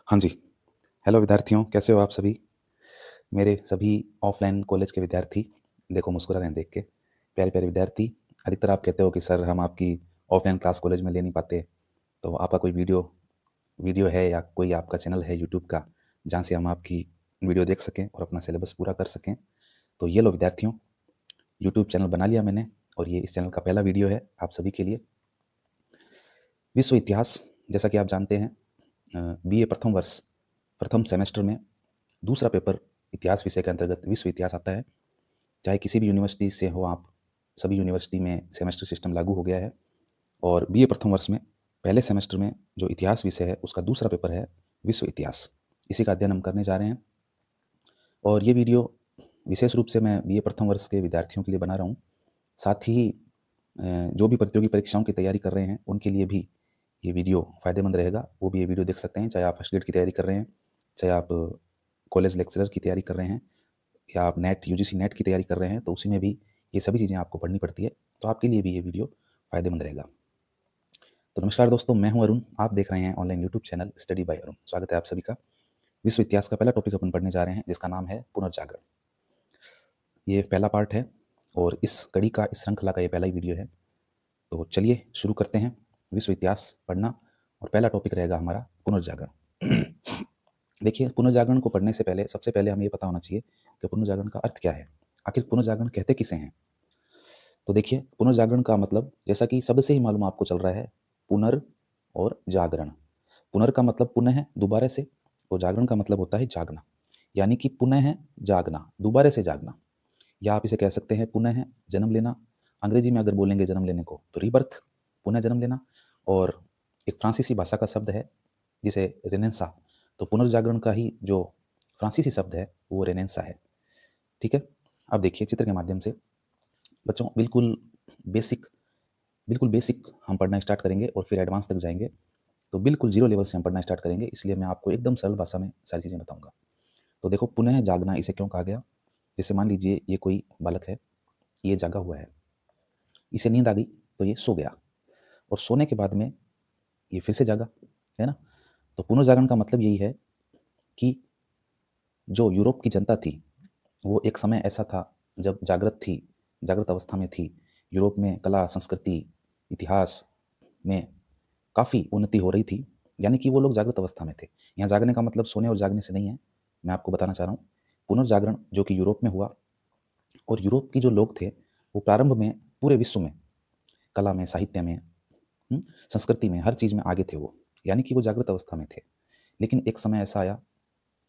हाँ जी। हेलो विद्यार्थियों, कैसे हो आप सभी? मेरे सभी ऑफ़लाइन कॉलेज के विद्यार्थी, देखो मुस्कुरा रहे हैं देख के। प्यारे-प्यारे विद्यार्थी, अधिकतर आप कहते हो कि सर हम आपकी ऑफ़लाइन क्लास कॉलेज में ले नहीं पाते, तो आपका कोई वीडियो वीडियो है या कोई आपका चैनल है यूट्यूब का, जहाँ से हम आपकी वीडियो देख सकें और अपना सिलेबस पूरा कर सकें। तो ये लो विद्यार्थियों, यूट्यूब चैनल बना लिया मैंने और ये इस चैनल का पहला वीडियो है आप सभी के लिए। विश्व इतिहास, जैसा कि आप जानते हैं बीए प्रथम वर्ष, प्रथम सेमेस्टर में दूसरा पेपर इतिहास विषय के अंतर्गत विश्व इतिहास आता है। चाहे किसी भी यूनिवर्सिटी से हो आप, सभी यूनिवर्सिटी में सेमेस्टर सिस्टम लागू हो गया है और बीए प्रथम वर्ष में पहले सेमेस्टर में जो इतिहास विषय है उसका दूसरा पेपर है विश्व इतिहास। इसी का अध्ययन हम करने जा रहे हैं और ये वीडियो विशेष रूप से मैं बीए प्रथम वर्ष के विद्यार्थियों के लिए बना रहा हूँ। साथ ही जो भी प्रतियोगी परीक्षाओं की तैयारी कर रहे हैं उनके लिए भी ये वीडियो फ़ायदेमंद रहेगा। वो भी ये वीडियो देख सकते हैं, चाहे आप फर्स्ट ग्रेड की तैयारी कर रहे हैं, चाहे आप कॉलेज लेक्चरर की तैयारी कर रहे हैं या आप नेट यूजीसी नेट की तैयारी कर रहे हैं, तो उसी में भी ये सभी चीज़ें आपको पढ़नी पड़ती है, तो आपके लिए भी ये वीडियो फ़ायदेमंद रहेगा। तो नमस्कार दोस्तों, मैं हूं अरुण, आप देख रहे हैं online YouTube channel study bye Arun. स्वागत है आप सभी का। विश्व इतिहास का पहला टॉपिक अपन पढ़ने जा रहे हैं जिसका नाम है पुनर्जागरण। ये पहला पार्ट है और इस कड़ी का, इस श्रृंखला का ये पहला ही वीडियो है। तो चलिए शुरू करते हैं विश्व इतिहास पढ़ना और पहला टॉपिक रहेगा हमारा पुनर्जागरण। देखिए, पुनर्जागरण को पढ़ने से पहले सबसे पहले हमें ये पता होना चाहिए कि पुनर्जागरण का अर्थ क्या है। आखिर पुनर्जागरण कहते किसे हैं? तो देखिए, पुनर्जागरण का मतलब, जैसा कि शब्द से ही मालूम आपको चल रहा है, पुनर् और जागरण। पुनर् का मतलब पुनः है, दोबारा से, और जागरण का मतलब होता है जागना। यानी कि पुनः है जागना, दोबारा से जागना, या आप इसे कह सकते हैं पुनः है जन्म लेना। अंग्रेजी में अगर बोलेंगे जन्म लेने को तो रीबर्थ, पुनः जन्म लेना। और एक फ्रांसीसी भाषा का शब्द है जिसे रेनेसा, तो पुनर्जागरण का ही जो फ्रांसीसी शब्द है वो रेनेसा है। ठीक है, अब देखिए चित्र के माध्यम से बच्चों, बिल्कुल बेसिक हम पढ़ना स्टार्ट करेंगे और फिर एडवांस तक जाएंगे। तो बिल्कुल जीरो लेवल से हम पढ़ना स्टार्ट करेंगे, इसलिए मैं आपको एकदम सरल भाषा में सारी चीज़ें बताऊंगा। तो देखो, पुनः जागना इसे क्यों कहा गया? जैसे मान लीजिए ये कोई बालक है, ये जागा हुआ है, इसे नींद आ गई तो ये सो गया, और सोने के बाद में ये फिर से जागा, है ना। तो पुनर्जागरण का मतलब यही है कि जो यूरोप की जनता थी, वो एक समय ऐसा था जब जागृत अवस्था में थी। यूरोप में कला, संस्कृति, इतिहास में काफ़ी उन्नति हो रही थी, यानी कि वो लोग जागृत अवस्था में थे। यहाँ जागने का मतलब सोने और जागने से नहीं है, मैं आपको बताना चाह रहा हूँ। पुनर्जागरण जो कि यूरोप में हुआ, और यूरोप की जो लोग थे वो प्रारंभ में पूरे विश्व में कला में, साहित्य में, संस्कृति में, हर चीज़ में आगे थे वो, यानी कि वो जागृत अवस्था में थे। लेकिन एक समय ऐसा आया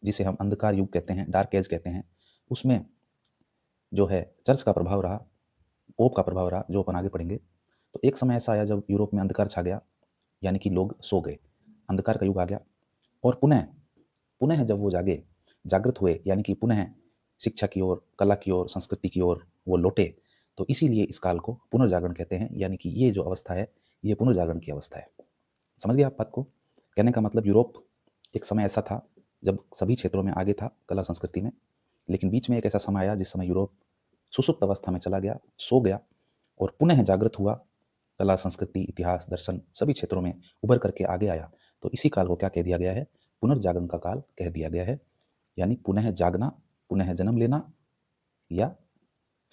जिसे हम अंधकार युग कहते हैं, डार्क एज कहते हैं। उसमें जो है चर्च का प्रभाव रहा, पोप का प्रभाव रहा, जो अपन आगे पढ़ेंगे। तो एक समय ऐसा आया जब यूरोप में अंधकार छा गया, यानी कि लोग सो गए, अंधकार का युग आ गया। और पुनः पुनः जब वो जागृत हुए, यानी कि पुनः शिक्षा की ओर, कला की ओर, संस्कृति की ओर वो लौटे, तो इसीलिए इस काल को पुनर्जागरण कहते हैं। यानी कि ये जो अवस्था है ये पुनर्जागरण की अवस्था है। समझ गए आप बात को? कहने का मतलब, यूरोप एक समय ऐसा था जब सभी क्षेत्रों में आगे था, कला संस्कृति में, लेकिन बीच में एक ऐसा समय आया जिस समय यूरोप सुसुप्त अवस्था में चला गया, सो गया, और पुनः जागृत हुआ, कला संस्कृति, इतिहास, दर्शन सभी क्षेत्रों में उभर करके आगे आया। तो इसी काल को क्या कह दिया गया है? पुनर्जागरण का काल कह दिया गया है। यानी पुनः जागना, पुनः जन्म लेना, या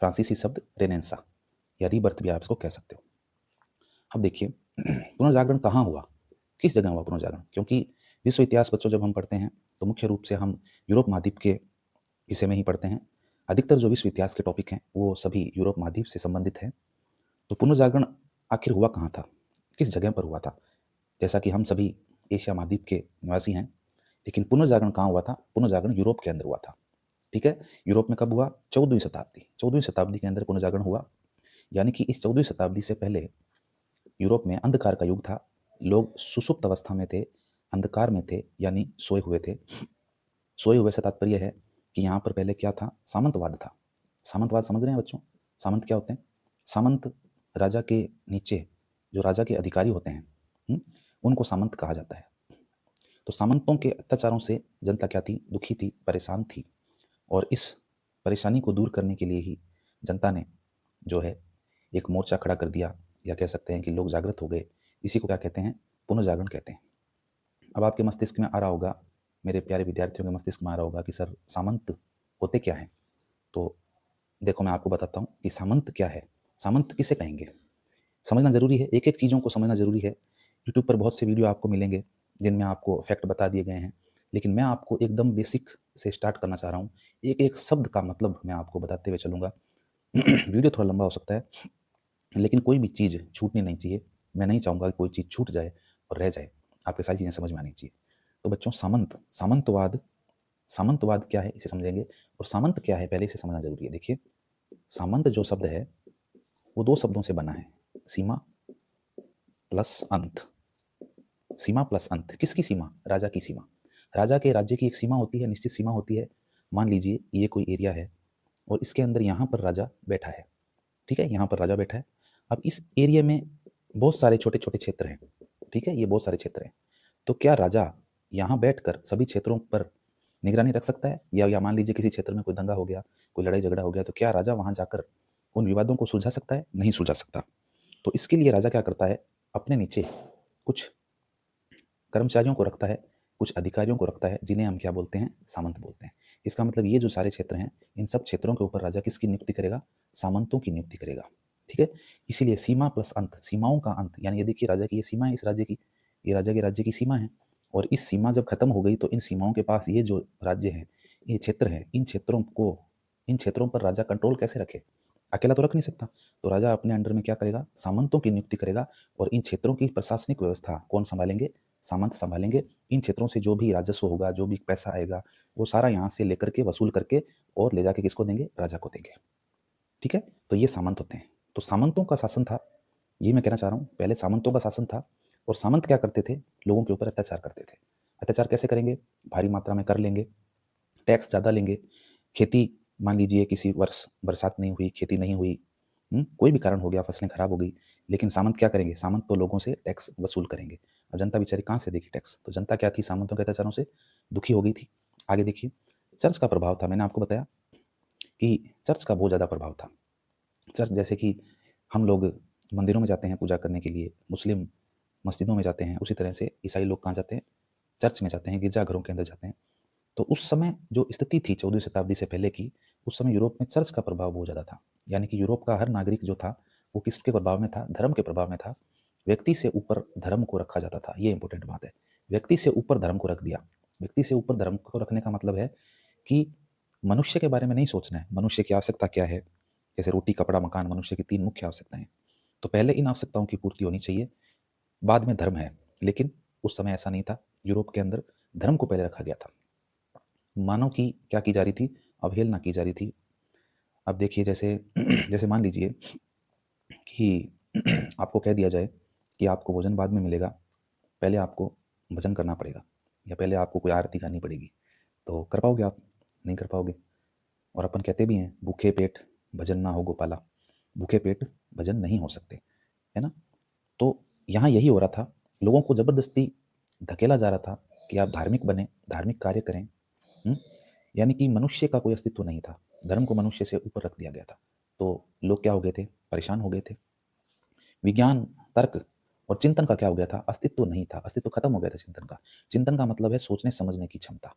फ्रांसीसी शब्द रेनेसा या रीबर्थ भी आप इसको कह सकते हो। अब देखिए, पुनर्जागरण कहाँ हुआ, किस जगह हुआ पुनर्जागरण? क्योंकि विश्व इतिहास बच्चों जब हम पढ़ते हैं तो मुख्य रूप से हम यूरोप महाद्वीप के विषय में ही पढ़ते हैं। अधिकतर जो विश्व इतिहास के टॉपिक हैं वो सभी यूरोप महाद्वीप से संबंधित हैं। तो पुनर्जागरण आखिर हुआ कहाँ था, किस जगह पर हुआ था? जैसा कि हम सभी एशिया महाद्वीप के निवासी हैं, लेकिन पुनर्जागरण कहाँ हुआ था? पुनर्जागरण यूरोप के अंदर हुआ था। ठीक है, यूरोप में कब हुआ? 14वीं शताब्दी के अंदर पुनर्जागरण हुआ। यानी कि इस 14वीं शताब्दी से पहले यूरोप में अंधकार का युग था, लोग सुसुप्त अवस्था में थे, अंधकार में थे, यानी सोए हुए थे। सोए हुए से तात्पर्य है कि यहाँ पर पहले क्या था? सामंतवाद था। सामंतवाद समझ रहे हैं बच्चों? सामंत क्या होते हैं? सामंत राजा के नीचे जो राजा के अधिकारी होते हैं, उनको सामंत कहा जाता है। तो सामंतों के अत्याचारों से जनता क्या थी? दुखी थी, परेशान थी, और इस परेशानी को दूर करने के लिए ही जनता ने जो है एक मोर्चा खड़ा कर दिया, या कह सकते हैं कि लोग जागृत हो गए। इसी को क्या कहते हैं? पुनर्जागरण कहते हैं। अब आपके मस्तिष्क में आ रहा होगा मेरे प्यारे विद्यार्थियों के मस्तिष्क में आ रहा होगा कि सर सामंत होते क्या हैं। तो देखो मैं आपको बताता हूँ कि सामंत क्या है, सामंत किसे कहेंगे, समझना ज़रूरी है, एक-एक चीज़ों को समझना ज़रूरी है। यूट्यूब पर बहुत से वीडियो आपको मिलेंगे जिनमें आपको फैक्ट बता दिए गए हैं, लेकिन मैं आपको एकदम बेसिक से स्टार्ट करना चाह रहा हूँ। एक-एक शब्द का मतलब मैं आपको बताते हुए चलूँगा। वीडियो थोड़ा लंबा हो सकता है, लेकिन कोई भी चीज़ छूटनी नहीं चाहिए। मैं नहीं चाहूँगा कि कोई चीज़ छूट जाए और रह जाए, आपको सारी चीज़ें समझ में आनी चाहिए। तो बच्चों सामंत, सामंतवाद, सामंतवाद क्या है इसे समझेंगे और सामंत क्या है पहले इसे समझना ज़रूरी है। देखिए, सामंत जो शब्द है वो 2 शब्दों से बना है, सीमा प्लस अंत। सीमा प्लस अंत, किसकी सीमा? राजा की सीमा। राजा के राज्य की एक सीमा होती है, निश्चित सीमा होती है। मान लीजिए ये कोई एरिया है और इसके अंदर यहाँ पर राजा बैठा है, ठीक है? यहाँ पर राजा बैठा है। अब इस एरिया में बहुत सारे छोटे-छोटे क्षेत्र हैं, ठीक है? ये बहुत सारे क्षेत्र हैं। तो क्या राजा यहाँ बैठकर सभी क्षेत्रों पर निगरानी रख सकता है? या मान लीजिए किसी क्षेत्र में कोई दंगा हो गया, कोई लड़ाई-झगड़ा हो गया, तो क्या राजा वहाँ जाकर उन विवादों को सुलझा सकता है? नहीं सुलझा सकता। तो इसके लिए राजा क्या करता है, अपने नीचे कुछ कर्मचारियों को रखता है, कुछ अधिकारियों को रखता है, जिन्हें हम क्या बोलते हैं? सामंत बोलते हैं। इसका मतलब ये जो सारे क्षेत्र हैं, इन सब क्षेत्रों के ऊपर राजा किसकी नियुक्ति करेगा? सामंतों की नियुक्ति करेगा, ठीक है? इसीलिए सीमा प्लस अंत, सीमाओं का अंत, यानी ये देखिए राजा की ये सीमा है, इस राज्य की, ये राजा के राज्य की सीमा है और इस सीमा जब खत्म हो गई तो इन सीमाओं के पास ये जो राज्य है, ये क्षेत्र है, इन क्षेत्रों पर राजा कंट्रोल कैसे रखे? अकेला तो रख नहीं सकता। तो राजा अपने अंडर में क्या करेगा? सामंतों की नियुक्ति करेगा और इन क्षेत्रों की प्रशासनिक व्यवस्था कौन सँभालेंगे? सामंत सँभालेंगे। इन क्षेत्रों से जो भी राजस्व होगा, जो भी पैसा आएगा, वो सारा यहाँ से लेकर के वसूल करके और ले जाके किसको देंगे? राजा को देंगे। ठीक है? तो ये सामंत होते हैं। तो सामंतों का शासन था, ये मैं कहना चाह रहा हूँ। पहले सामंतों का शासन था और सामंत क्या करते थे? लोगों के ऊपर अत्याचार करते थे। अत्याचार कैसे करेंगे? भारी मात्रा में कर लेंगे, टैक्स ज़्यादा लेंगे, खेती मान लीजिए किसी वर्ष बरसात नहीं हुई, खेती नहीं हुई, कोई भी कारण हो गया, फसलें खराब हो गई, लेकिन सामंत क्या करेंगे? सामंत तो लोगों से टैक्स वसूल करेंगे। अब जनता बेचारी कहाँ से देगी टैक्स? तो जनता क्या थी? सामंतों के अत्याचारों से दुखी हो गई थी। आगे देखिए, चर्च का प्रभाव था। मैंने आपको बताया कि चर्च का बहुत ज़्यादा प्रभाव था। चर्च जैसे कि हम लोग मंदिरों में जाते हैं पूजा करने के लिए, मुस्लिम मस्जिदों में जाते हैं, उसी तरह से ईसाई लोग कहाँ जाते हैं? चर्च में जाते हैं, गिरजाघरों के अंदर जाते हैं। तो उस समय जो स्थिति थी 14वीं शताब्दी से पहले की, उस समय यूरोप में चर्च का प्रभाव बहुत ज़्यादा था। यानी कि यूरोप का हर नागरिक जो था, वो किसके प्रभाव में था? धर्म के प्रभाव में था। व्यक्ति से ऊपर धर्म को रखा जाता था, ये इंपॉर्टेंट बात है। व्यक्ति से ऊपर धर्म को रख दिया। व्यक्ति से ऊपर धर्म को रखने का मतलब है कि मनुष्य के बारे में नहीं सोचना है, मनुष्य की आवश्यकता क्या है? जैसे रोटी, कपड़ा, मकान, मनुष्य की 3 मुख्य आवश्यकताएँ। तो पहले इन आवश्यकताओं की पूर्ति होनी चाहिए, बाद में धर्म है। लेकिन उस समय ऐसा नहीं था, यूरोप के अंदर धर्म को पहले रखा गया था। मानव की क्या की जा रही थी? अवहेलना की जा रही थी। अब देखिए जैसे जैसे मान लीजिए कि आपको कह दिया जाए कि आपको भोजन बाद में मिलेगा, पहले आपको भजन करना पड़ेगा या पहले आपको कोई आरती गानी पड़ेगी। तो कर पाओगे आप? नहीं कर पाओगे। और अपन कहते भी हैं, भूखे पेट भजन ना हो गोपाला, भूखे पेट भजन नहीं हो सकते, है ना? तो यहाँ यही हो रहा था, लोगों को ज़बरदस्ती धकेला जा रहा था कि आप धार्मिक बनें, धार्मिक कार्य करें। हुँ? यानी कि मनुष्य का कोई अस्तित्व नहीं था, धर्म को मनुष्य से ऊपर रख दिया गया था। तो लोग क्या हो गए थे? परेशान हो गए थे। विज्ञान, तर्क और चिंतन का क्या हो गया था? अस्तित्व नहीं था, अस्तित्व खत्म हो गया था चिंतन का। चिंतन का मतलब है सोचने-समझने की क्षमता।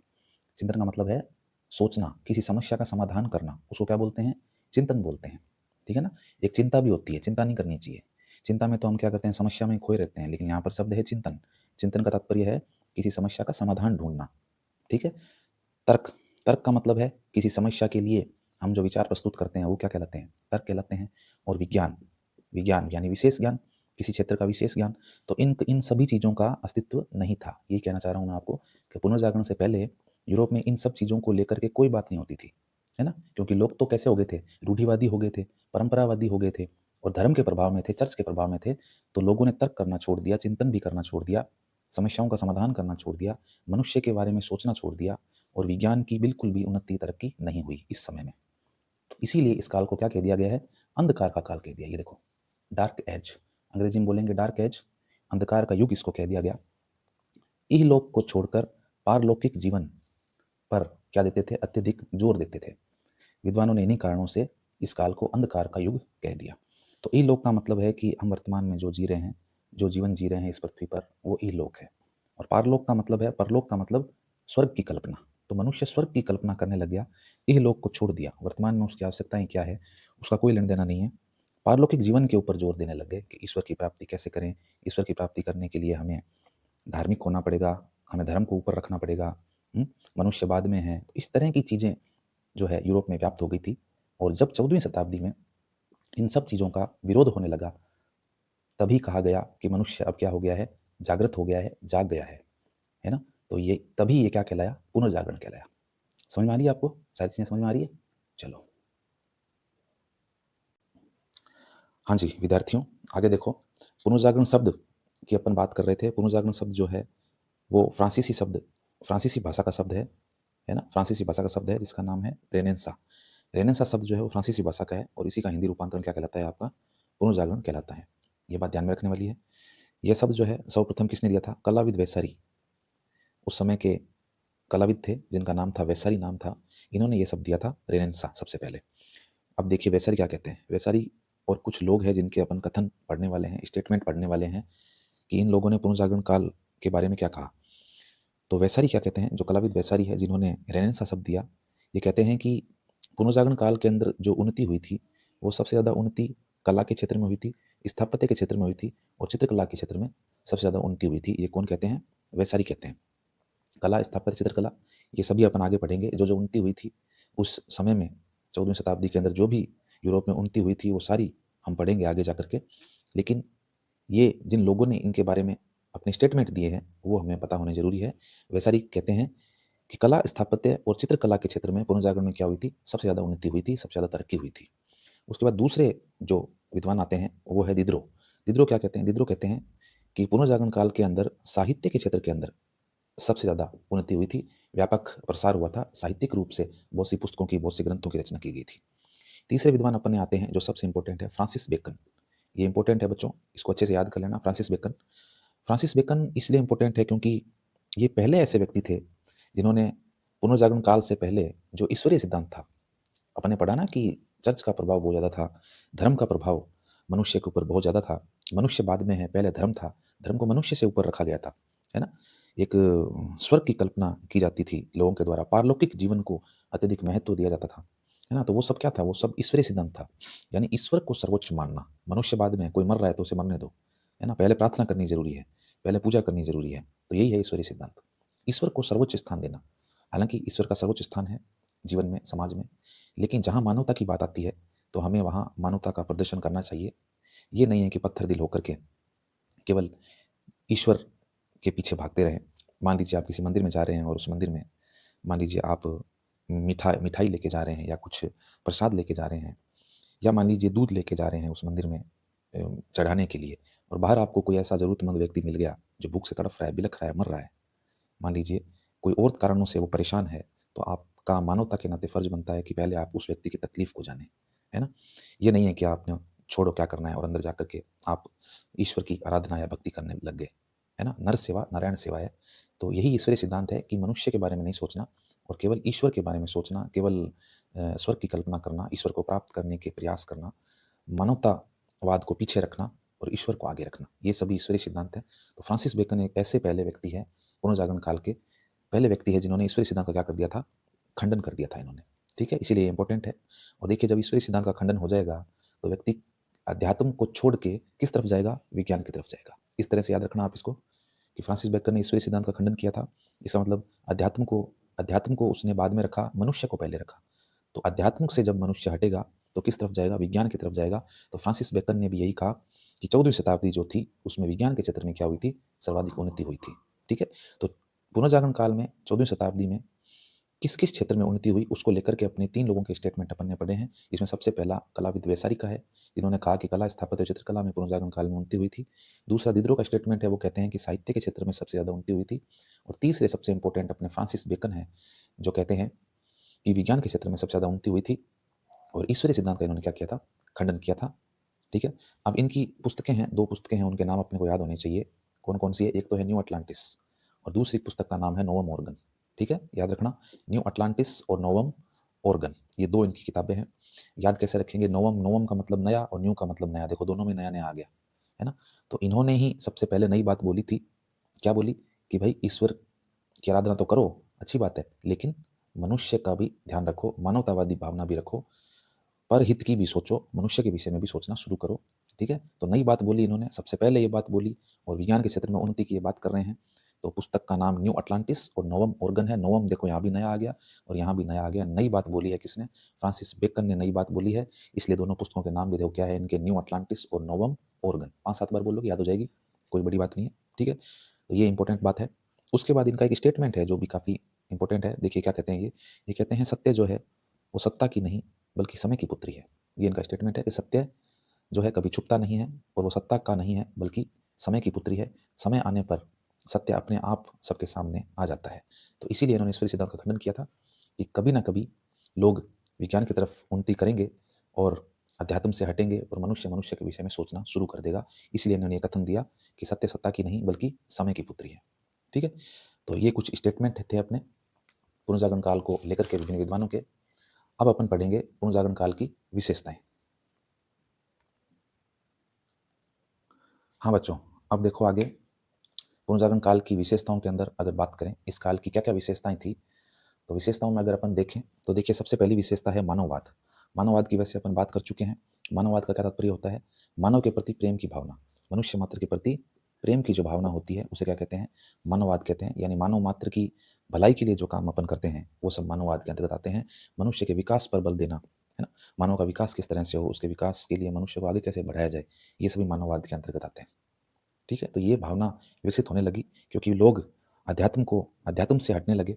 चिंतन का मतलब है सोचना, किसी समस्या का समाधान करना, उसको क्या बोलते हैं? चिंतन बोलते हैं, ठीक है ना? एक चिंता भी होती है, चिंता नहीं करनी चाहिए। चिंता में तो हम क्या करते हैं? समस्या में खोए रहते हैं, लेकिन यहाँ पर शब्द है चिंतन। चिंतन का तात्पर्य है किसी समस्या का समाधान ढूँढना, ठीक है? तर्क, तर्क का मतलब है किसी समस्या के लिए हम जो विचार प्रस्तुत करते हैं वो क्या कहलाते हैं? तर्क कहलाते हैं। और विज्ञान, विज्ञान यानी विशेष ज्ञान, किसी क्षेत्र का विशेष ज्ञान। तो इन सभी चीज़ों का अस्तित्व नहीं था। ये कहना चाह रहा हूँ मैं आपको कि पुनर्जागरण से पहले यूरोप में इन सब चीज़ों को लेकर के कोई बात नहीं होती थी, है ना? क्योंकि लोग तो कैसे हो गए थे? रूढ़िवादी हो गए थे, परंपरावादी हो गए थे और धर्म के प्रभाव में थे, चर्च के प्रभाव में थे। तो लोगों ने तर्क करना छोड़ दिया, चिंतन भी करना छोड़ दिया, समस्याओं का समाधान करना छोड़ दिया, मनुष्य के बारे में सोचना छोड़ दिया और विज्ञान की बिल्कुल भी उन्नति तरक्की नहीं हुई इस समय में। तो इसीलिए इस काल को क्या कह दिया गया है? अंधकार का काल कह दिया। ये देखो, डार्क एज, अंग्रेजी में बोलेंगे डार्क एज, अंधकार का युग इसको कह दिया गया। इहलोक को छोड़कर पारलौकिक जीवन पर क्या देते थे? अत्यधिक जोर देते थे। विद्वानों ने इन्हीं कारणों से इस काल को अंधकार का युग कह दिया। तो इहलोक का मतलब है कि हम वर्तमान में जो जी रहे हैं, जो जीवन जी रहे हैं इस पृथ्वी पर, वो इहलोक है। और पारलोक का मतलब है, परलोक का मतलब स्वर्ग की कल्पना। तो मनुष्य स्वर्ग की कल्पना करने लग गया, इहलोक को छोड़ दिया। वर्तमान में उसकी आवश्यकताएं क्या है, उसका कोई लेना देना नहीं है। पारलौकिक जीवन के ऊपर जोर देने लग गए कि ईश्वर की प्राप्ति कैसे करें, ईश्वर की प्राप्ति करने के लिए हमें धार्मिक होना पड़ेगा, हमें धर्म को ऊपर रखना पड़ेगा, मनुष्य बाद में है। इस तरह की चीज़ें जो है यूरोप में व्याप्त हो गई थी। और जब 14वीं शताब्दी में इन सब चीज़ों का विरोध होने लगा, तभी कहा गया कि मनुष्य अब क्या हो गया है, जागृत हो गया है, जाग गया है ना। तो ये तभी ये क्या कहलाया, पुनर्जागरण कहलाया। समझ में आ रही है आपको, सारी चीज़ें समझ में आ रही है। चलो हाँ जी विद्यार्थियों, आगे देखो। पुनर्जागरण शब्द की अपन बात कर रहे थे। पुनर्जागरण शब्द जो है वो फ्रांसीसी भाषा का शब्द है ना। फ्रांसीसी भाषा का शब्द है जिसका नाम है रेनेसा। रेनेसा शब्द जो है वो फ्रांसीसी भाषा का है और इसी का हिंदी रूपांतरण क्या कहलाता है, आपका पुनर्जागरण कहलाता है। ये बात ध्यान में रखने वाली है। यह शब्द जो है सर्वप्रथम किसने दिया था, कलाविद वैसारी। उस समय के कलाविद थे जिनका नाम था वैसारी, नाम था, इन्होंने ये शब्द दिया था रेनेसा सबसे पहले। अब देखिए वैसारी क्या कहते हैं। वैसारी और कुछ लोग हैं जिनके अपन कथन पढ़ने वाले हैं, स्टेटमेंट पढ़ने वाले हैं कि इन लोगों ने पुनर्जागरण काल के बारे में क्या कहा। तो वैसारी क्या कहते हैं, जो कलाविद वैसारी है जिन्होंने रेनेसा शब्द दिया, ये कहते हैं कि पुनर्जागरण काल के अंदर जो उन्नति हुई थी वो सबसे ज़्यादा उन्नति कला के क्षेत्र में हुई थी, स्थापत्य के क्षेत्र में हुई थी और चित्रकला के क्षेत्र में सबसे ज़्यादा उन्नति हुई थी। ये कौन कहते हैं, वैसारी कहते हैं। कला, स्थापत्य, चित्रकला, ये सभी अपन आगे पढ़ेंगे। जो जो उन्नति हुई थी उस समय में 14वीं शताब्दी के अंदर जो भी यूरोप में उन्नति हुई थी वो सारी हम पढ़ेंगे आगे जा करके। लेकिन ये जिन लोगों ने इनके बारे में अपने स्टेटमेंट दिए हैं वो हमें पता होने जरूरी है। वैसारी कहते हैं कि कला, स्थापत्य और चित्रकला के क्षेत्र में पुनर्जागरण में क्या हुई थी, सबसे ज़्यादा उन्नति हुई थी, सबसे ज़्यादा तरक्की हुई थी। उसके बाद दूसरे जो विद्वान आते हैं वो है दिदरो। दिदरो क्या कहते हैं, दिदरो कहते हैं कि पुनर्जागरण काल के अंदर साहित्य के क्षेत्र के अंदर सबसे ज़्यादा उन्नति हुई थी, व्यापक प्रसार हुआ था, साहित्यिक रूप से बहुत सी पुस्तकों की, बहुत से ग्रंथों की रचना की गई थी। तीसरे विद्वान अपने आते हैं जो सबसे इंपॉर्टेंट है, फ्रांसिस बेकन। ये इंपॉर्टेंट है बच्चों, इसको अच्छे से याद कर लेना, फ्रांसिस बेकन। फ्रांसिस बेकन इसलिए इंपॉर्टेंट है क्योंकि ये पहले ऐसे व्यक्ति थे जिन्होंने पुनर्जागरण काल से पहले जो ईश्वरीय सिद्धांत था, अपने पढ़ा ना कि चर्च का प्रभाव बहुत ज़्यादा था, धर्म का प्रभाव मनुष्य के ऊपर बहुत ज़्यादा था। मनुष्य बाद में है, पहले धर्म था, धर्म को मनुष्य से ऊपर रखा गया था, है ना। एक स्वर्ग की कल्पना की जाती थी लोगों के द्वारा, पारलौकिक जीवन को अत्यधिक महत्व दिया जाता था, है ना। तो वो सब क्या था, वो सब ईश्वरीय सिद्धांत था, यानी ईश्वर को सर्वोच्च मानना। मनुष्य बाद में, कोई मर रहा है तो उसे मरने दो, है ना, पहले प्रार्थना करनी जरूरी है, पहले पूजा करनी जरूरी है। तो यही है ईश्वरीय सिद्धांत, ईश्वर को सर्वोच्च स्थान देना। हालांकि ईश्वर का सर्वोच्च स्थान है जीवन में, समाज में, लेकिन जहाँ मानवता की बात आती है तो हमें वहाँ मानवता का प्रदर्शन करना चाहिए। ये नहीं है कि पत्थर दिल होकर के केवल ईश्वर के पीछे भागते रहें। मान लीजिए आप किसी मंदिर में जा रहे हैं और उस मंदिर में मान लीजिए आप मिठाई लेके जा रहे हैं या कुछ प्रसाद लेके जा रहे हैं, या मान लीजिए दूध लेके जा रहे हैं उस मंदिर में चढ़ाने के लिए, और बाहर आपको कोई ऐसा ज़रूरतमंद व्यक्ति मिल गया जो भूख से तड़फ रहा है, बिलख रहा है, मर रहा है, मान लीजिए कोई और कारणों से वो परेशान है, तो आपका मानवता के नाते फ़र्ज़ बनता है कि पहले आप उस व्यक्ति की तकलीफ़ को जानें, है ना। ये नहीं है कि आपने छोड़ो क्या करना है और अंदर जाकर के आप ईश्वर की आराधना या भक्ति करने लग गए, है ना। नर सेवा नारायण सेवा है। तो यही ईश्वरीय सिद्धांत है कि मनुष्य के बारे में नहीं सोचना और केवल ईश्वर के बारे में सोचना, केवल स्वर्ग की कल्पना करना, ईश्वर को प्राप्त करने के प्रयास करना, मानवतावाद को पीछे रखना और ईश्वर को आगे रखना, ये सभी ईश्वरीय सिद्धांत है। तो फ्रांसिस बेकन एक ऐसे पहले व्यक्ति है, पुनर्जागरण काल के पहले व्यक्ति है जिन्होंने ईश्वरीय सिद्धांत का क्या कर दिया था, खंडन कर दिया था इन्होंने, ठीक है, इसीलिए इंपॉर्टेंट है। और देखिए जब ईश्वरीय सिद्धांत का खंडन हो जाएगा तो व्यक्ति अध्यात्म को छोड़ के किस तरफ जाएगा, विज्ञान की तरफ जाएगा। इस तरह से याद रखना आप इसको कि फ्रांसिस बेकन ने ईश्वरीय सिद्धांत का खंडन किया था, इसका मतलब अध्यात्म को उसने बाद में रखा, मनुष्य को पहले रखा। तो अध्यात्म से जब मनुष्य हटेगा तो किस तरफ जाएगा, विज्ञान की तरफ जाएगा। तो फ्रांसिस बेकन ने भी यही कहा कि 14वीं शताब्दी जो थी उसमें विज्ञान के क्षेत्र में क्या हुई थी, सर्वाधिक उन्नति हुई थी, ठीक है। तो पुनर्जागरण काल में 14वीं शताब्दी में किस किस क्षेत्र में उन्नति हुई उसको लेकर के अपने 3 लोगों के स्टेटमेंट अपन ने पढ़े हैं। इसमें सबसे पहला कलाविद वैसारी का है, जिन्होंने कहा कि कला, स्थापत्य और चित्रकला में पुनर्जागरण काल में उन्नति हुई थी। दूसरा दिदरो का स्टेटमेंट है, वो कहते हैं कि साहित्य के क्षेत्र में सबसे ज़्यादा उन्नति हुई थी। और तीसरे सबसे इंपॉर्टेंट अपने फ्रांसिस बेकन है, जो कहते हैं कि विज्ञान के क्षेत्र में सबसे ज़्यादा उन्नति हुई थी और ईश्वरीय सिद्धांत का इन्होंने क्या किया था, खंडन किया था, ठीक है। अब इनकी पुस्तकें हैं, 2 पुस्तकें हैं, उनके नाम अपने को याद होने चाहिए। कौन कौन सी है, एक तो है न्यू अटलांटिस और दूसरी पुस्तक का नाम है नोवम ऑर्गन, ठीक है, याद रखना, न्यू अटलांटिस और नोवम ऑर्गन, ये 2 इनकी किताबें हैं। याद कैसे रखेंगे, नोवम, नोवम का मतलब नया और न्यू का मतलब नया, देखो दोनों में नया नया आ गया, है ना। तो इन्होंने ही सबसे पहले नई बात बोली थी, क्या बोली कि भाई ईश्वर की आराधना तो करो, अच्छी बात है, लेकिन मनुष्य का भी ध्यान रखो, मानवतावादी भावना भी रखो, पर हित की भी सोचो, मनुष्य के विषय में भी सोचना शुरू करो, ठीक है? तो नई बात बोली इन्होंने, सबसे पहले ये बात बोली और विज्ञान के क्षेत्र में उन्नति की ये बात कर रहे हैं। तो पुस्तक का नाम न्यू अटलांटिस और नोवम ऑर्गन है। नोवम देखो यहाँ भी नया आ गया और यहाँ भी नया आ गया। नई बात बोली है किसने? फ्रांसिस बेकन ने नई बात बोली है, इसलिए दोनों पुस्तकों के नाम भी देखो क्या है इनके, न्यू अटलांटिस और नोवम ऑर्गन। 5-7 बार बोलोगे याद हो जाएगी, कोई बड़ी बात नहीं है, ठीक है? तो ये इंपॉर्टेंट बात है। उसके बाद इनका एक स्टेटमेंट है जो भी काफ़ी इंपॉर्टेंट है। देखिए क्या कहते हैं ये कहते हैं सत्य जो है वो सत्ता की नहीं बल्कि समय की पुत्री है। ये इनका स्टेटमेंट है कि सत्य जो है कभी छुपता नहीं है और वो सत्ता का नहीं है बल्कि समय की पुत्री है। समय आने पर सत्य अपने आप सबके सामने आ जाता है। तो इसीलिए इन्होंने ईश्वरीय सिद्धांत का खंडन किया था कि कभी ना कभी लोग विज्ञान की तरफ उन्नति करेंगे और अध्यात्म से हटेंगे और मनुष्य मनुष्य के विषय में सोचना शुरू कर देगा। इसलिए इन्होंने ये कथन दिया कि सत्य सत्ता की नहीं बल्कि समय की पुत्री है, ठीक है? तो ये कुछ स्टेटमेंट थे अपने पुनर्जागरण काल को लेकर के विभिन्न विद्वानों के। अब अपन पढ़ेंगे पुनर्जागरण काल की विशेषताएं। हाँ बच्चों, अब देखो आगे पुनर्जागरण काल की विशेषताओं के अंदर अगर बात करें इस काल की क्या क्या विशेषताएं थी, तो विशेषताओं में अगर अपन देखें तो देखिए सबसे पहली विशेषता है मानववाद। मानववाद की वैसे अपन बात कर चुके हैं। मानववाद का क्या तात्पर्य होता है? मानव के प्रति प्रेम की भावना, मनुष्य मात्र के प्रति प्रेम की जो भावना होती है उसे क्या कहते हैं? मानववाद कहते हैं। यानी मानव मात्र की भलाई के लिए जो काम अपन करते हैं वो सब मानववाद के अंतर्गत आते हैं। मनुष्य के विकास पर बल देना, है ना? मानव का विकास किस तरह से हो, उसके विकास के लिए मनुष्य को आगे कैसे बढ़ाया जाए, ये सभी मानववाद के अंतर्गत आते हैं, ठीक है? तो ये भावना विकसित होने लगी क्योंकि लोग अध्यात्म से हटने लगे,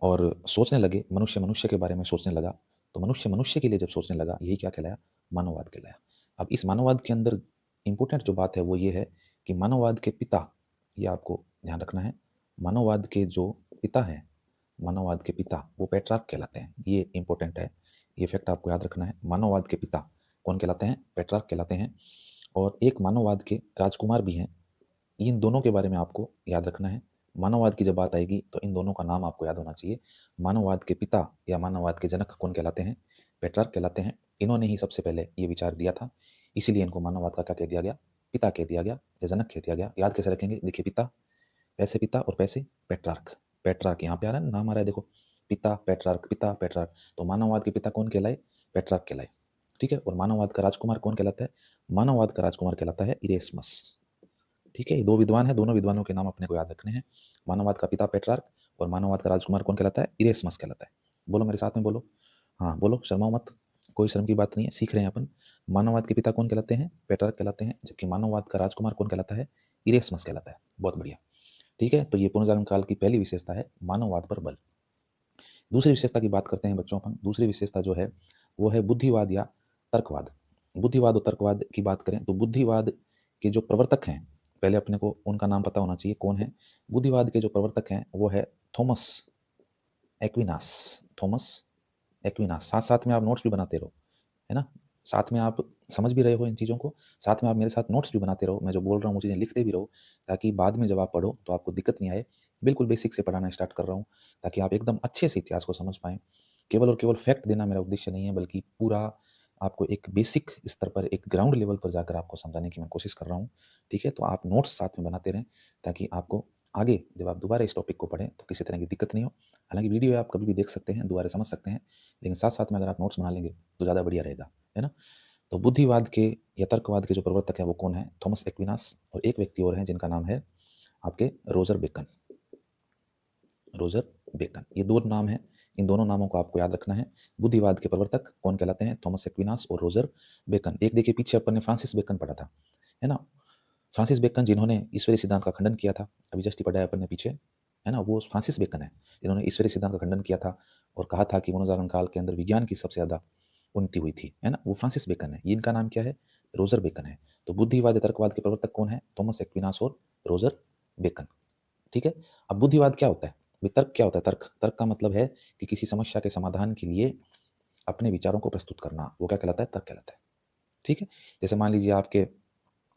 और सोचने लगे, मनुष्य मनुष्य के बारे में सोचने लगा। तो मनुष्य मनुष्य के लिए जब सोचने लगा, यही क्या कहलाया? मानववाद कहलाया। अब इस मानववाद के अंदर इंपॉर्टेंट जो बात है वो ये है कि मानववाद के पिता, ये आपको ध्यान रखना है, मानववाद के जो पिता हैं, मानववाद के पिता वो पेट्रार्क कहलाते हैं। ये इंपॉर्टेंट है, ये फैक्ट आपको याद रखना है। मानववाद के पिता कौन कहलाते हैं? पेट्रार्क कहलाते हैं। और एक मानववाद के राजकुमार भी हैं। इन दोनों के बारे में आपको याद रखना है। मानववाद की जब बात आएगी तो इन दोनों का नाम आपको याद होना चाहिए। मानववाद के पिता या मानववाद के जनक कौन कहलाते हैं? पेट्रार्क कहलाते हैं। इन्होंने ही सबसे पहले ये विचार दिया था, इसीलिए इनको मानववाद का क्या कह दिया गया? पिता कह दिया गया या जनक कह दिया गया। याद कैसे रखेंगे? देखिए पिता, पैसे पिता और पैसे पेट्रार्क। पेट्रार्क यहाँ पे आ रहा है ना, नाम आ रहा है देखो, पिता पेट्रार्क, पिता पेट्रार्क। तो मानववाद के पिता कौन कहलाए? पेट्रार्क कहलाए, ठीक है? और मानववाद का राजकुमार कौन कहलाता है? मानववाद का राजकुमार कहलाता है इरेस्मस, ठीक है? ये दो विद्वान हैं, दोनों विद्वानों के नाम अपने को याद रखने हैं। मानववाद का पिता पेट्रार्क और मानववाद का राजकुमार कौन कहलाता है? इरेस्मस कहलाता है। बोलो मेरे साथ में, बोलो। हाँ बोलो, शर्माओ मत, कोई शर्म की बात नहीं है, सीख रहे हैं अपन। मानववाद के पिता कौन कहलाते हैं? पेट्रार्क कहलाते हैं। जबकि मानववाद का राजकुमार कौन कहलाता है? इरेस्मस कहलाता है। बहुत बढ़िया, ठीक है? तो ये पुनर्जागरण काल की पहली विशेषता है, मानववाद पर बल। दूसरी विशेषता की बात करते हैं बच्चों अपन। दूसरी विशेषता जो है वो है बुद्धिवाद या तर्कवाद। बुद्धिवाद और तर्कवाद की बात करें तो बुद्धिवाद के जो प्रवर्तक हैं, पहले अपने को उनका नाम पता होना चाहिए, कौन है? बुद्धिवाद के जो प्रवर्तक हैं वो है थॉमस एक्विनास। Thomas Aquinas. साथ साथ में आप नोट्स भी बनाते रहो, है ना? साथ में आप समझ भी रहे हो इन चीज़ों को, साथ में आप मेरे साथ नोट्स भी बनाते रहो। मैं जो बोल रहा हूँ वो चीज़ें लिखते भी रहो, ताकि बाद में जब आप पढ़ो तो आपको दिक्कत नहीं आए। बिल्कुल बेसिक से पढ़ाना स्टार्ट कर रहा हूँ ताकि आप एकदम अच्छे से इतिहास को समझ पाएँ। केवल और केवल फैक्ट देना मेरा उद्देश्य नहीं है, बल्कि पूरा आपको एक बेसिक स्तर पर, एक ग्राउंड लेवल पर जाकर आपको समझाने की मैं कोशिश कर रहा हूँ, ठीक है? तो आप नोट्स साथ में बनाते रहें ताकि आपको आगे जब आप दोबारा इस टॉपिक को पढ़ें तो किसी तरह की दिक्कत नहीं हो। हालाँकि वीडियो आप कभी भी देख सकते हैं, दोबारा समझ सकते हैं, लेकिन साथ-साथ में अगर आप नोट्स बना लेंगे तो ज़्यादा बढ़िया रहेगा, है ना? तो बुद्धिवाद के या तर्कवाद के जो प्रवर्तक हैं वो कौन है? थॉमस एक्विनास और एक व्यक्ति और हैं जिनका नाम है आपके रोजर बेकन। रोजर बेकन, ये दो नाम हैं, इन दोनों नामों को आपको याद रखना है। बुद्धिवाद के प्रवर्तक कौन कहलाते हैं? थॉमस एक्विनास और रोजर बेकन। एक देखिए पीछे अपन ने फ्रांसिस बेकन पढ़ा था, है ना? फ्रांसिस बेकन जिन्होंने ईश्वरीय सिद्धांत का खंडन किया था, अभी जस्ट ही पढ़ा है अपन ने पीछे, है ना? वो फ्रांसिस बेकन है जिन्होंने ईश्वरीय सिद्धांत का खंडन किया था और कहा था कि पुनर्जागरण काल के अंदर विज्ञान की सबसे ज़्यादा उन्नति हुई थी, है ना? वो फ्रांसिस बेकन है। ये इनका नाम क्या है? रोजर बेकन है। तो बुद्धिवाद या तर्कवाद के प्रवर्तक कौन है? थॉमस एक्विनास और रोजर बेकन, ठीक है? अब बुद्धिवाद क्या होता है? तर्क क्या होता है? तर्क, तर्क का मतलब है कि किसी समस्या के समाधान के लिए अपने विचारों को प्रस्तुत करना, वो क्या कहलाता है? तर्क कहलाता है, ठीक है? जैसे मान लीजिए आपके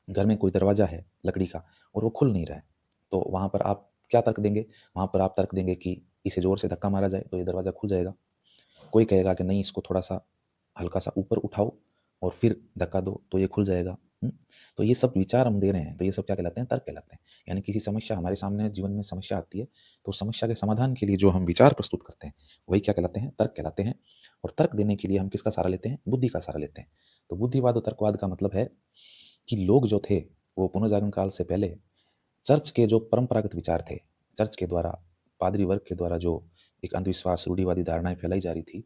घर में कोई दरवाजा है लकड़ी का और वो खुल नहीं रहा है, तो वहाँ पर आप क्या तर्क देंगे? वहाँ पर आप तर्क देंगे कि इसे ज़ोर से धक्का मारा जाए तो ये दरवाज़ा खुल जाएगा। कोई कहेगा कि नहीं, इसको थोड़ा-सा हल्का-सा ऊपर उठाओ और फिर धक्का दो तो ये खुल जाएगा। तो ये सब विचार हम दे रहे हैं, तो ये सब क्या कहलाते हैं? तर्क कहलाते हैं। यानी किसी समस्या हमारे सामने जीवन में समस्या आती है, तो उस समस्या के समाधान के लिए जो हम विचार प्रस्तुत करते हैं, वही क्या कहलाते हैं? तर्क कहलाते हैं। और तर्क देने के लिए हम किसका सहारा लेते हैं? बुद्धि का सहारा लेते हैं। तो बुद्धिवाद और तर्कवाद का मतलब है कि लोग जो थे, वो पुनर्जागरण काल से पहले चर्च के जो परंपरागत विचार थे, चर्च के द्वारा, पादरी वर्ग के द्वारा जो एक अंधविश्वास, रूढ़िवादी धारणाएँ फैलाई जा रही थी,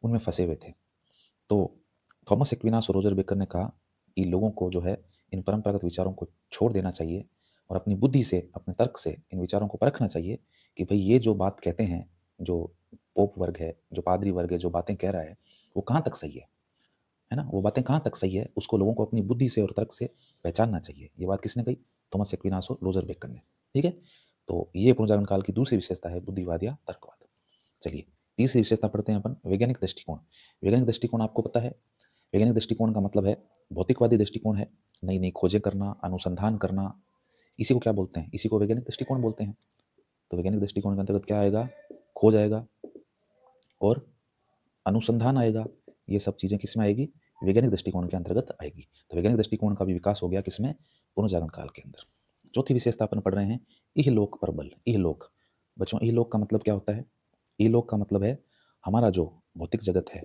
उनमें फँसे हुए थे। तो थॉमस एक्विनास और रोजर बेकर ने कहा कि लोगों को जो है इन परंपरागत विचारों को छोड़ देना चाहिए और अपनी बुद्धि से, अपने तर्क से इन विचारों को परखना चाहिए कि भई ये जो बात कहते हैं, जो पोप वर्ग है, जो पादरी वर्ग है, जो बातें कह रहा है, वो कहाँ तक सही है ना? वो बातें कहाँ तक सही है, उसको लोगों को अपनी बुद्धि से और तर्क से पहचानना चाहिए। ये बात किसने कही? थॉमस एक्विनास और रोजर बेकर ने। ठीक है? तो ये पुनर्जागरण काल की दूसरी विशेषता है, बुद्धिवाद या तर्कवाद। चलिए, तीसरी विशेषता पढ़ते हैं अपन, वैज्ञानिक दृष्टिकोण। वैज्ञानिक दृष्टिकोण आपको पता है, वैज्ञानिक दृष्टिकोण का मतलब है भौतिकवादी दृष्टिकोण है, नई-नई खोजें करना, अनुसंधान करना, इसी को क्या बोलते हैं? इसी को वैज्ञानिक दृष्टिकोण बोलते हैं। तो वैज्ञानिक दृष्टिकोण के अंतर्गत क्या आएगा? खोज आएगा और अनुसंधान आएगा। ये सब चीज़ें किसमें आएगी? वैज्ञानिक दृष्टिकोण के अंतर्गत आएगी। तो वैज्ञानिक दृष्टिकोण का भी विकास हो गया किसमें? पुनर्जागरण काल के अंदर। चौथी विशेषता अपन पढ़ रहे हैं, इहलोक पर बल। इहलोक, बच्चों इहलोक का मतलब क्या होता है? इहलोक का मतलब है हमारा जो भौतिक जगत है,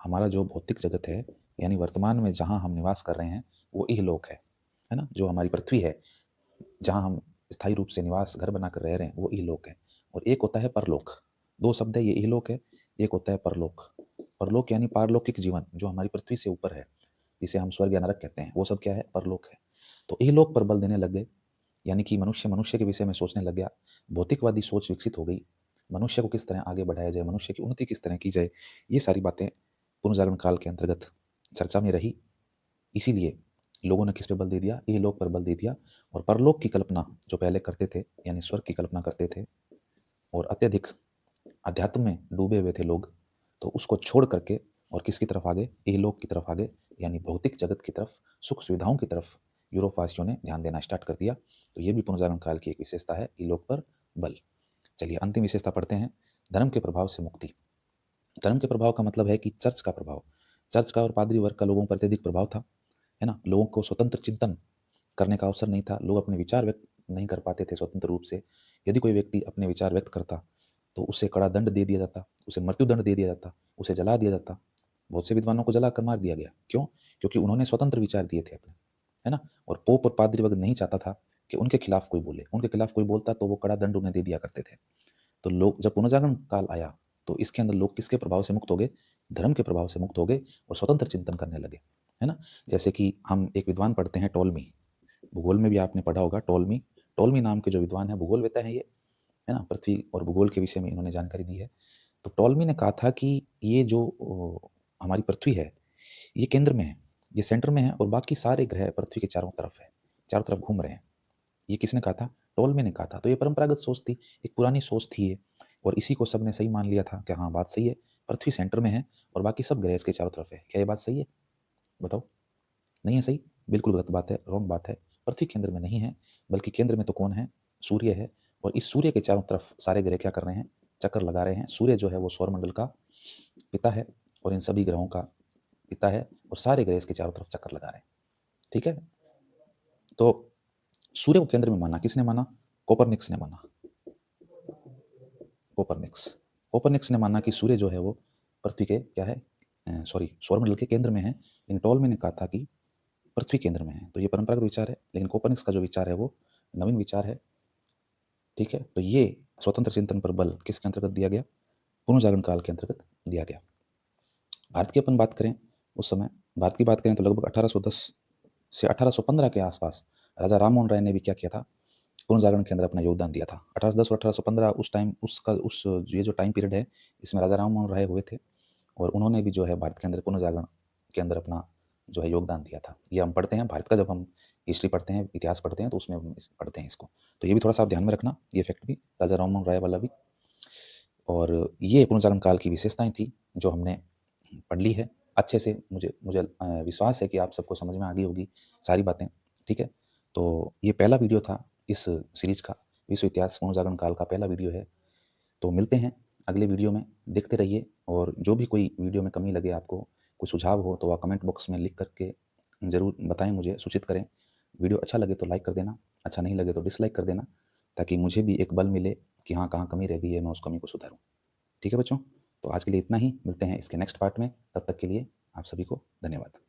हमारा जो भौतिक जगत है, यानी वर्तमान में जहाँ हम निवास कर रहे हैं, वो इहलोक है ना? जो हमारी पृथ्वी है, जहाँ हम स्थायी रूप से निवास घर बनाकर रह रहे हैं, वो इहलोक है। और एक होता है परलोक। 2 शब्द है, ये इहलोक है, एक होता है परलोक। परलोक यानी पारलौकिक जीवन, जो हमारी पृथ्वी से ऊपर है, जिसे हम स्वर्ग या नरक कहते हैं, वो सब क्या है? परलोक है। तो इहलोक पर बल देने लग गए, यानी कि मनुष्य मनुष्य के विषय में सोचने लग गया, भौतिकवादी सोच विकसित हो गई, मनुष्य को किस तरह आगे बढ़ाया जाए, मनुष्य की उन्नति किस तरह की जाए, ये सारी बातें पुनर्जागरण काल के अंतर्गत चर्चा में रही। इसीलिए लोगों ने किस पे बल दे दिया? इहलोक पर बल दे दिया। और परलोक की कल्पना जो पहले करते थे, यानी स्वर्ग की कल्पना करते थे और अत्यधिक अध्यात्म में डूबे हुए थे लोग, तो उसको छोड़ करके और किसकी तरफ आगे? इहलोक की तरफ आगे, यानी भौतिक जगत की तरफ, सुख सुविधाओं की तरफ यूरोपवासियों ने ध्यान देना स्टार्ट कर दिया। तो ये भी पुनर्जागरण काल की एक विशेषता है, इहलोक पर बल। चलिए, अंतिम विशेषता पढ़ते हैं, धर्म के प्रभाव से मुक्ति। धर्म के प्रभाव का मतलब है कि चर्च का प्रभाव, चर्च का और पादरी वर्ग का लोगों पर अत्यधिक प्रभाव था, है ना? लोगों को स्वतंत्र चिंतन करने का अवसर नहीं था, लोग अपने विचार व्यक्त नहीं कर पाते थे स्वतंत्र रूप से। यदि कोई व्यक्ति अपने विचार व्यक्त करता, तो उसे कड़ा दंड दे दिया जाता, उसे मृत्युदंड दे दिया जाता, उसे जला दिया जाता। बहुत से विद्वानों को जलाकर मार दिया गया। क्यों? क्योंकि उन्होंने स्वतंत्र विचार दिए थे अपने, है ना? और पोप और पादरी वर्ग नहीं चाहता था कि उनके खिलाफ कोई बोले, उनके खिलाफ कोई बोलता तो वो कड़ा दंड उन्हें दे दिया करते थे। तो लोग, जब पुनर्जागरण काल आया, तो इसके अंदर लोग किसके प्रभाव से मुक्त हो गए? धर्म के प्रभाव से मुक्त हो गए और स्वतंत्र चिंतन करने लगे, है ना? जैसे कि हम एक विद्वान पढ़ते हैं टॉलमी, भूगोल में भी आपने पढ़ा होगा टॉलमी। टॉलमी नाम के जो विद्वान हैं, भूगोलवेत्ता हैं ये, है ना? पृथ्वी और भूगोल के विषय में इन्होंने जानकारी दी है। तो टॉलमी ने कहा था कि ये जो हमारी पृथ्वी है, ये केंद्र में है, ये सेंटर में है और बाकी सारे ग्रह पृथ्वी के चारों तरफ है, चारों तरफ घूम रहे हैं। ये किसने कहा था? टोलमी ने कहा था। तो ये परंपरागत सोच थी, एक पुरानी सोच थी ये, और इसी को सबने सही मान लिया था कि हाँ, बात सही है, पृथ्वी सेंटर में है और बाकी सब ग्रह इसके चारों तरफ है। क्या ये बात सही है? बताओ। नहीं है सही? बिल्कुल गलत बात है, रॉन्ग बात है। पृथ्वी केंद्र में नहीं है, बल्कि केंद्र में तो कौन है? सूर्य है। और इस सूर्य के चारों तरफ सारे ग्रह क्या कर रहे हैं? चक्कर लगा रहे हैं। सूर्य जो है वो सौरमंडल का पिता है और इन सभी ग्रहों का पिता है, और सारे ग्रह इसके चारों तरफ चक्कर लगा रहे हैं। ठीक है? तो सूर्य को केंद्र में माना किसने माना? कोपरनिक्स ने माना। कोपरनिक्स कोपरनिक्स ने माना कि सूर्य जो है वो पृथ्वी के क्या है, सौरमंडल के केंद्र में है। लेकिन टॉलमी ने कहा था कि पृथ्वी केंद्र में है। तो ये परंपरागत विचार है, लेकिन कोपरनिक्स का जो विचार है वो नवीन विचार है। ठीक है? तो ये स्वतंत्र चिंतन पर बल किसके अंतर्गत दिया गया? पुनर्जागरण काल के अंतर्गत दिया गया। भारत की अपन बात करें, उस समय भारत की बात करें तो लगभग 1810 से 1815 के आसपास राजा राम मोहन राय ने भी क्या किया था? पुनर्जागरण के अंदर अपना योगदान दिया था। 1810 और 1815 उस टाइम, उसका उस ये जो टाइम पीरियड है, इसमें राजा राम मोहन राय हुए थे और उन्होंने भी जो है भारत के अंदर पुनर्जागरण के अंदर अपना जो है योगदान दिया था। ये हम पढ़ते हैं भारत का, जब हम हिस्ट्री पढ़ते हैं, इतिहास पढ़ते हैं, तो उसमें हम पढ़ते हैं इसको। तो ये भी थोड़ा सा आप ध्यान में रखना, ये फैक्ट भी, राजा राम मोहन राय वाला भी। और ये पुनर्जागरण काल की विशेषताएं थी जो हमने पढ़ ली है अच्छे से। मुझे मुझे विश्वास है कि आप सबको समझ में आ गई होगी सारी बातें। ठीक है? तो ये पहला वीडियो था इस सीरीज का, विश्व इतिहास पुनर्जागरण काल का पहला वीडियो है। तो मिलते हैं अगले वीडियो में, देखते रहिए। और जो भी कोई वीडियो में कमी लगे, आपको कोई सुझाव हो, तो आप कमेंट बॉक्स में लिख करके ज़रूर बताएँ मुझे, सूचित करें। वीडियो अच्छा लगे तो लाइक कर देना, अच्छा नहीं लगे तो डिसलाइक कर देना, ताकि मुझे भी एक बल मिले कि हाँ, कहाँ कमी रह गई है, मैं उस कमी को सुधारूँ। ठीक है बच्चों? तो आज के लिए इतना ही, मिलते हैं इसके नेक्स्ट पार्ट में, तब तक के लिए आप सभी को धन्यवाद।